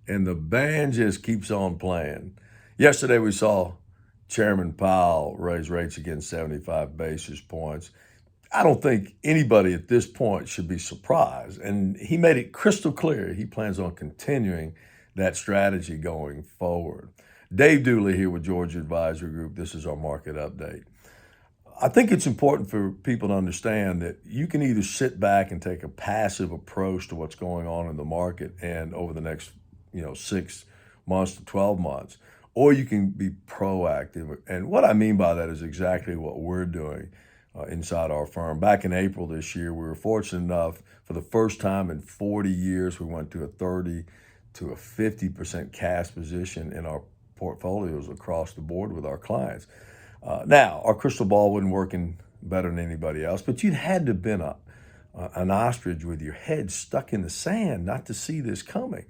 and the band just keeps on playing. Yesterday, we saw Chairman Powell raise rates again 75 basis points. I don't think anybody at this point should be surprised. And he made it crystal clear he plans on continuing that strategy going forward. Dave Duley here with Georgia Advisory Group. This is our market update. I think it's important for people to understand that you can either sit back and take a passive approach to what's going on in the market and over the next, 6 months to 12 months, or you can be proactive. And what I mean by that is exactly what we're doing inside our firm. Back in April this year, we were fortunate enough for the first time in 40 years, we went to a 30 to a 50% cash position in our portfolios across the board with our clients. Now, our crystal ball wasn't working better than anybody else, but you'd had to have been an ostrich with your head stuck in the sand not to see this coming.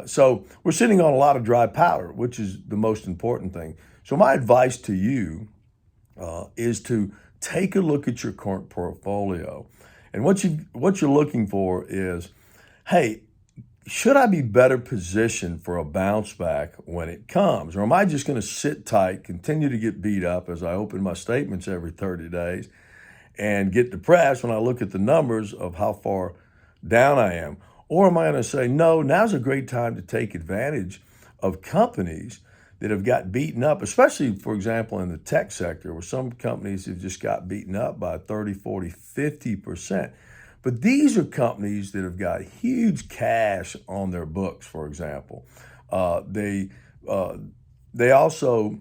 So we're sitting on a lot of dry powder, which is the most important thing. So my advice to you is to take a look at your current portfolio. And what you're looking for is, hey, should I be better positioned for a bounce back when it comes? Or am I just going to sit tight, continue to get beat up as I open my statements every 30 days and get depressed when I look at the numbers of how far down I am? Or am I going to say, no, now's a great time to take advantage of companies that have got beaten up, especially, for example, in the tech sector, where some companies have just got beaten up by 30, 40, 50%. But these are companies that have got huge cash on their books, for example. They also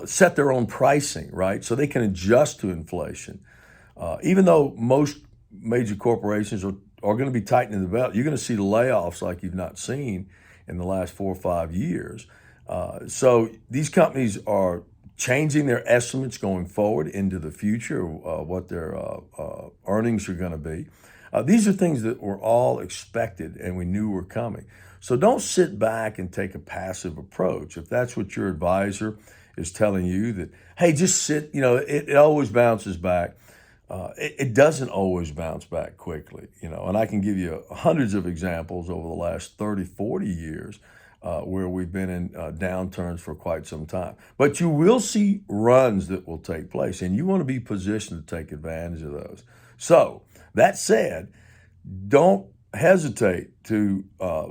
set their own pricing, right? So they can adjust to inflation. Even though most major corporations are going to be tightening the belt, you're going to see layoffs like you've not seen in the last 4 or 5 years. So these companies are changing their estimates going forward into the future, what their earnings are going to be. These are things that were all expected and we knew were coming. So don't sit back and take a passive approach. If that's what your advisor is telling you, that, hey, just sit, it always bounces back. It doesn't always bounce back quickly, and I can give you hundreds of examples over the last 30, 40 years where we've been in downturns for quite some time. But you will see runs that will take place, and you want to be positioned to take advantage of those. So that said, don't hesitate to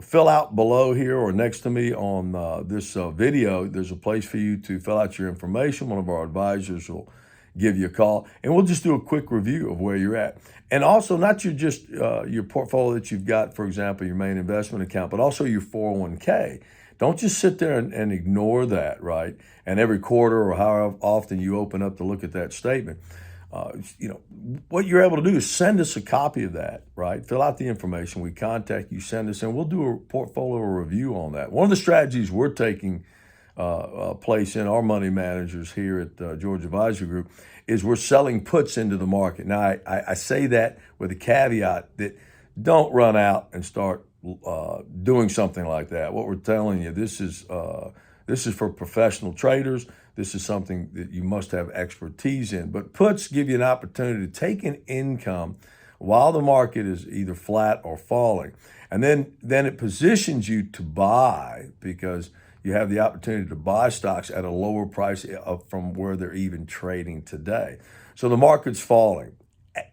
fill out below here or next to me on this video. There's a place for you to fill out your information. One of our advisors will give you a call, and we'll just do a quick review of where you're at. And also, not your portfolio that you've got, for example, your main investment account, but also your 401k. Don't just sit there and ignore that, right? And every quarter or however often you open up to look at that statement, what you're able to do is send us a copy of that, right? Fill out the information. We contact you, send us, and we'll do a portfolio review on that. One of the strategies we're taking place in our money managers here at Georgia Advisory Group is we're selling puts into the market. Now, I say that with a caveat that don't run out and start doing something like that. What we're telling you, this is for professional traders. This is something that you must have expertise in. But puts give you an opportunity to take an income while the market is either flat or falling. And then it positions you to buy because you have the opportunity to buy stocks at a lower price from where they're even trading today. So the market's falling.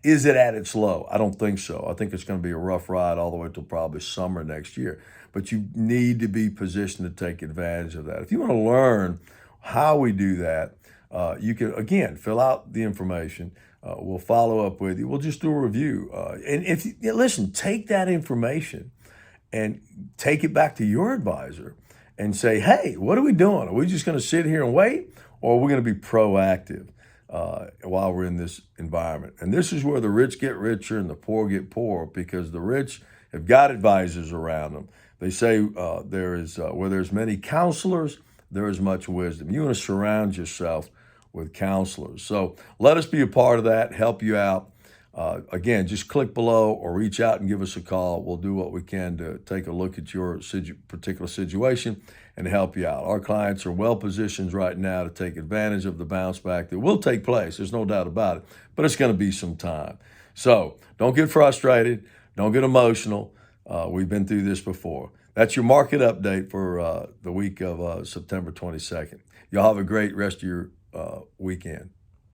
Is it at its low? I don't think so. I think it's going to be a rough ride all the way till probably summer next year. But you need to be positioned to take advantage of that. If you want to learn how we do that, you can, again, fill out the information. We'll follow up with you. We'll just do a review. And if you listen, take that information and take it back to your advisor and say, hey, what are we doing? Are we just going to sit here and wait, or are we going to be proactive while we're in this environment? And this is where the rich get richer and the poor get poorer, because the rich have got advisors around them. They say where there's many counselors, there is much wisdom. You want to surround yourself with counselors. So let us be a part of that, help you out. Again, just click below or reach out and give us a call. We'll do what we can to take a look at your particular situation and help you out. Our clients are well positioned right now to take advantage of the bounce back that will take place. There's no doubt about it, but it's going to be some time. So don't get frustrated. Don't get emotional. We've been through this before. That's your market update for the week of September 22nd. Y'all have a great rest of your weekend.